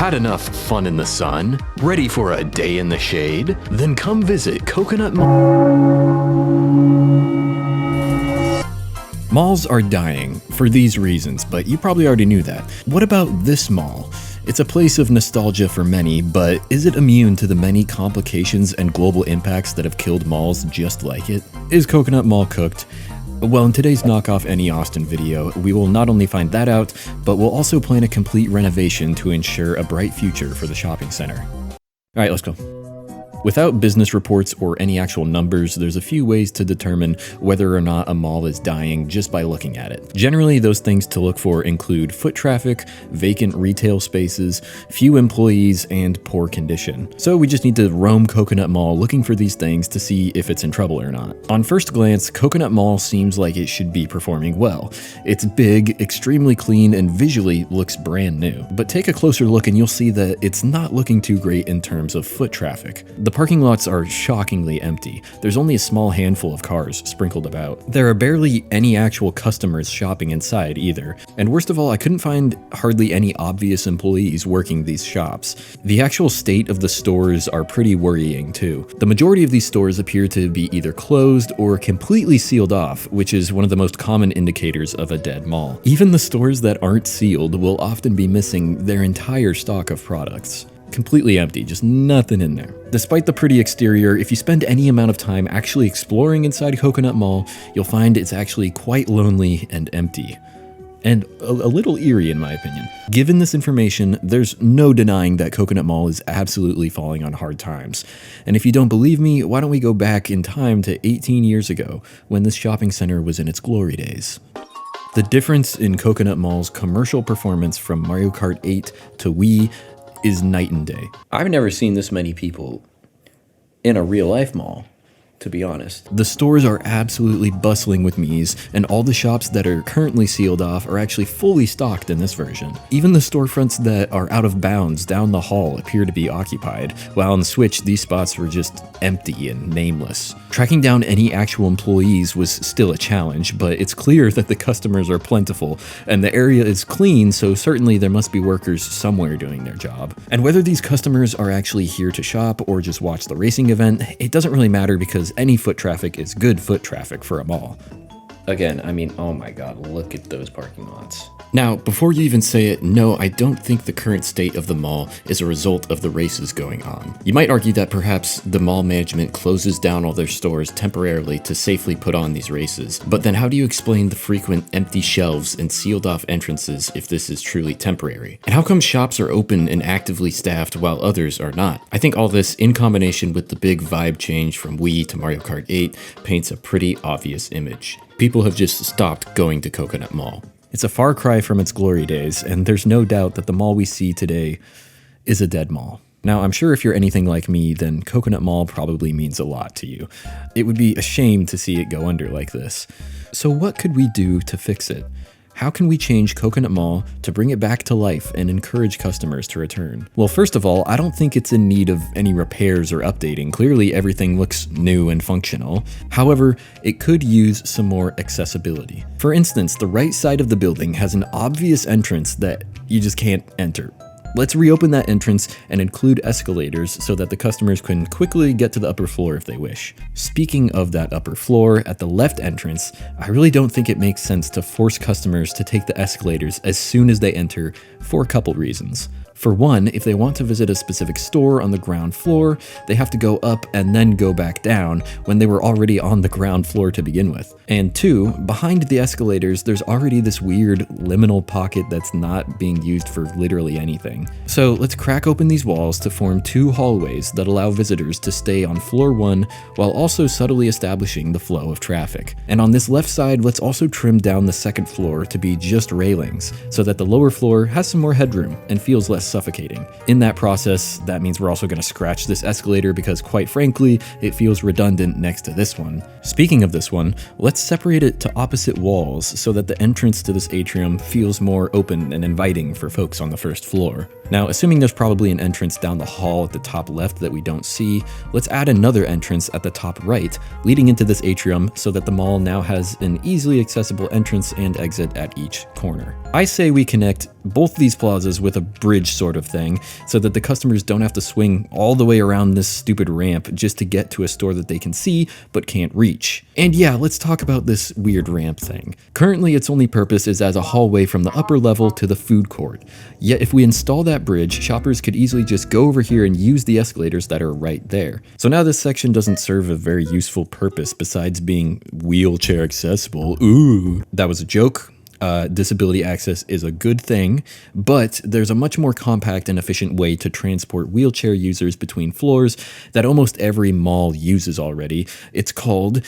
Had enough fun in the sun? Ready for a day in the shade? Then come visit Coconut Mall. Malls are dying for these reasons, but you probably already knew that. What about this mall? It's a place of nostalgia for many, but is it immune to the many complications and global impacts that have killed malls just like it? Is Coconut Mall cooked? Well, in today's Knockoff Any Austin video, we will not only find that out, but we'll also plan a complete renovation to ensure a bright future for the shopping center. Alright, let's go. Without business reports or any actual numbers, there's a few ways to determine whether or not a mall is dying just by looking at it. Generally, those things to look for include foot traffic, vacant retail spaces, few employees, and poor condition. So we just need to roam Coconut Mall looking for these things to see if it's in trouble or not. On first glance, Coconut Mall seems like it should be performing well. It's big, extremely clean, and visually looks brand new. But take a closer look and you'll see that it's not looking too great in terms of foot traffic. The parking lots are shockingly empty. There's only a small handful of cars sprinkled about. There are barely any actual customers shopping inside either. And worst of all, I couldn't find hardly any obvious employees working these shops. The actual state of the stores are pretty worrying too. The majority of these stores appear to be either closed or completely sealed off, which is one of the most common indicators of a dead mall. Even the stores that aren't sealed will often be missing their entire stock of products. Completely empty, just nothing in there. Despite the pretty exterior, if you spend any amount of time actually exploring inside Coconut Mall, you'll find it's actually quite lonely and empty. And a little eerie in my opinion. Given this information, there's no denying that Coconut Mall is absolutely falling on hard times. And if you don't believe me, why don't we go back in time to 18 years ago, when this shopping center was in its glory days. The difference in Coconut Mall's commercial performance from Mario Kart 8 to Wii is night and day. I've never seen this many people in a real life mall, to be honest. The stores are absolutely bustling with Miis, and all the shops that are currently sealed off are actually fully stocked in this version. Even the storefronts that are out of bounds down the hall appear to be occupied, while on the Switch these spots were just empty and nameless. Tracking down any actual employees was still a challenge, but it's clear that the customers are plentiful, and the area is clean, so certainly there must be workers somewhere doing their job. And whether these customers are actually here to shop or just watch the racing event, it doesn't really matter because any foot traffic is good foot traffic for a mall. Again, I mean, oh my god, look at those parking lots. Now, before you even say it, no, I don't think the current state of the mall is a result of the races going on. You might argue that perhaps the mall management closes down all their stores temporarily to safely put on these races, but then how do you explain the frequent empty shelves and sealed off entrances if this is truly temporary? And how come shops are open and actively staffed while others are not? I think all this, in combination with the big vibe change from Wii to Mario Kart 8, paints a pretty obvious image. People have just stopped going to Coconut Mall. It's a far cry from its glory days, and there's no doubt that the mall we see today is a dead mall. Now, I'm sure if you're anything like me, then Coconut Mall probably means a lot to you. It would be a shame to see it go under like this. So what could we do to fix it? How can we change Coconut Mall to bring it back to life and encourage customers to return? Well, first of all, I don't think it's in need of any repairs or updating. Clearly, everything looks new and functional. However, it could use some more accessibility. For instance, the right side of the building has an obvious entrance that you just can't enter. Let's reopen that entrance and include escalators so that the customers can quickly get to the upper floor if they wish. Speaking of that upper floor, at the left entrance, I really don't think it makes sense to force customers to take the escalators as soon as they enter for a couple reasons. For one, if they want to visit a specific store on the ground floor, they have to go up and then go back down when they were already on the ground floor to begin with. And two, behind the escalators, there's already this weird liminal pocket that's not being used for literally anything. So let's crack open these walls to form two hallways that allow visitors to stay on floor 1 while also subtly establishing the flow of traffic. And on this left side, let's also trim down the second floor to be just railings so that the lower floor has some more headroom and feels less suffocating. In that process, that means we're also going to scratch this escalator because quite frankly, it feels redundant next to this one. Speaking of this one, let's separate it to opposite walls so that the entrance to this atrium feels more open and inviting for folks on the first floor. Now, assuming there's probably an entrance down the hall at the top left that we don't see, let's add another entrance at the top right, leading into this atrium so that the mall now has an easily accessible entrance and exit at each corner. I say we connect both these plazas with a bridge sort of thing, so that the customers don't have to swing all the way around this stupid ramp just to get to a store that they can see but can't reach. And yeah, let's talk about this weird ramp thing. Currently, its only purpose is as a hallway from the upper level to the food court. Yet if we install that bridge, shoppers could easily just go over here and use the escalators that are right there. So now this section doesn't serve a very useful purpose besides being wheelchair accessible. Ooh, that was a joke. Disability access is a good thing, but there's a much more compact and efficient way to transport wheelchair users between floors that almost every mall uses already. It's called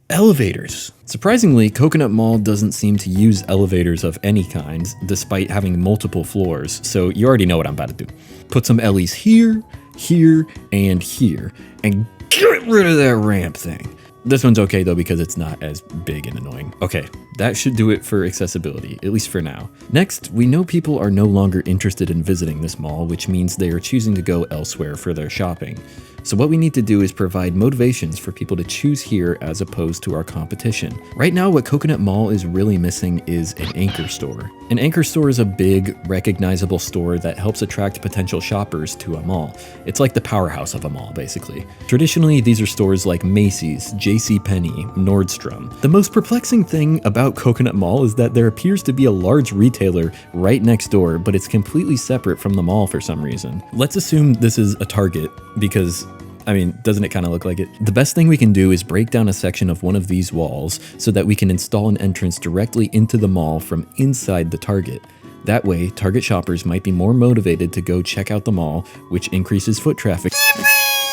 elevators. Surprisingly, Coconut Mall doesn't seem to use elevators of any kind, despite having multiple floors, so you already know what I'm about to do. Put some Ellie's here, here, and here, and get rid of that ramp thing. This one's okay though because it's not as big and annoying. Okay, that should do it for accessibility, at least for now. Next, we know people are no longer interested in visiting this mall, which means they are choosing to go elsewhere for their shopping. So what we need to do is provide motivations for people to choose here as opposed to our competition. Right now, what Coconut Mall is really missing is an anchor store. An anchor store is a big, recognizable store that helps attract potential shoppers to a mall. It's like the powerhouse of a mall, basically. Traditionally, these are stores like Macy's, JCPenney, Nordstrom. The most perplexing thing about Coconut Mall is that there appears to be a large retailer right next door, but it's completely separate from the mall for some reason. Let's assume this is a Target, because I mean, doesn't it kind of look like it? The best thing we can do is break down a section of one of these walls so that we can install an entrance directly into the mall from inside the Target. That way, Target shoppers might be more motivated to go check out the mall, which increases foot traffic.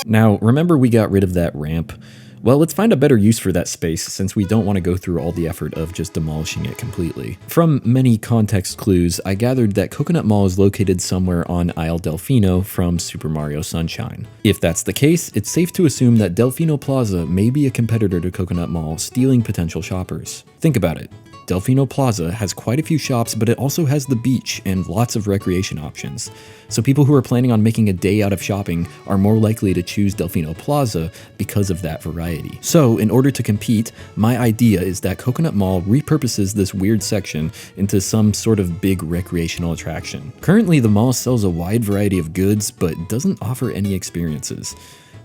Now, remember we got rid of that ramp? Well, let's find a better use for that space since we don't want to go through all the effort of just demolishing it completely. From many context clues, I gathered that Coconut Mall is located somewhere on Isle Delfino from Super Mario Sunshine. If that's the case, it's safe to assume that Delfino Plaza may be a competitor to Coconut Mall, stealing potential shoppers. Think about it. Delfino Plaza has quite a few shops, but it also has the beach and lots of recreation options. So people who are planning on making a day out of shopping are more likely to choose Delfino Plaza because of that variety. So in order to compete, my idea is that Coconut Mall repurposes this weird section into some sort of big recreational attraction. Currently, the mall sells a wide variety of goods, but doesn't offer any experiences.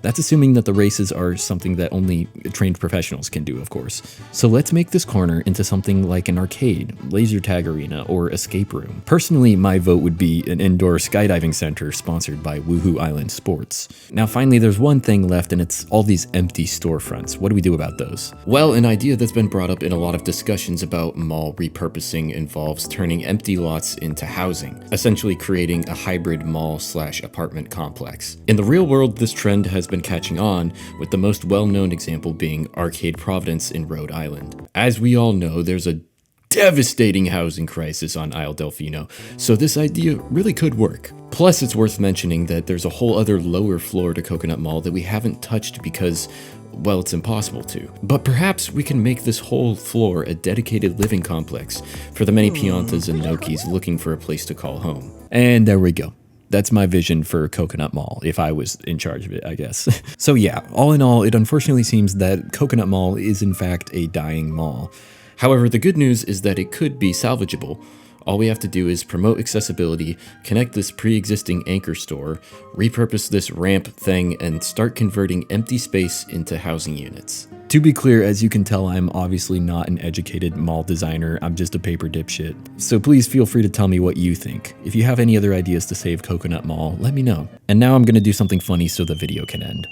That's assuming that the races are something that only trained professionals can do, of course. So let's make this corner into something like an arcade, laser tag arena, or escape room. Personally, my vote would be an indoor skydiving center sponsored by Woohoo Island Sports. Now finally, there's one thing left, and it's all these empty storefronts. What do we do about those? Well, an idea that's been brought up in a lot of discussions about mall repurposing involves turning empty lots into housing, essentially creating a hybrid mall/apartment complex. In the real world, this trend has been catching on, with the most well-known example being Arcade Providence in Rhode Island. As we all know, there's a devastating housing crisis on Isle Delfino, so this idea really could work. Plus, it's worth mentioning that there's a whole other lower floor to Coconut Mall that we haven't touched because, well, it's impossible to. But perhaps we can make this whole floor a dedicated living complex for the many Piantas and Nokis looking for a place to call home. And there we go. That's my vision for Coconut Mall, if I was in charge of it, I guess. So yeah, all in all, it unfortunately seems that Coconut Mall is in fact a dying mall. However, the good news is that it could be salvageable. All we have to do is promote accessibility, connect this pre-existing anchor store, repurpose this ramp thing, and start converting empty space into housing units. To be clear, as you can tell, I'm obviously not an educated mall designer, I'm just a paper dipshit. So please feel free to tell me what you think. If you have any other ideas to save Coconut Mall, let me know. And now I'm gonna do something funny so the video can end.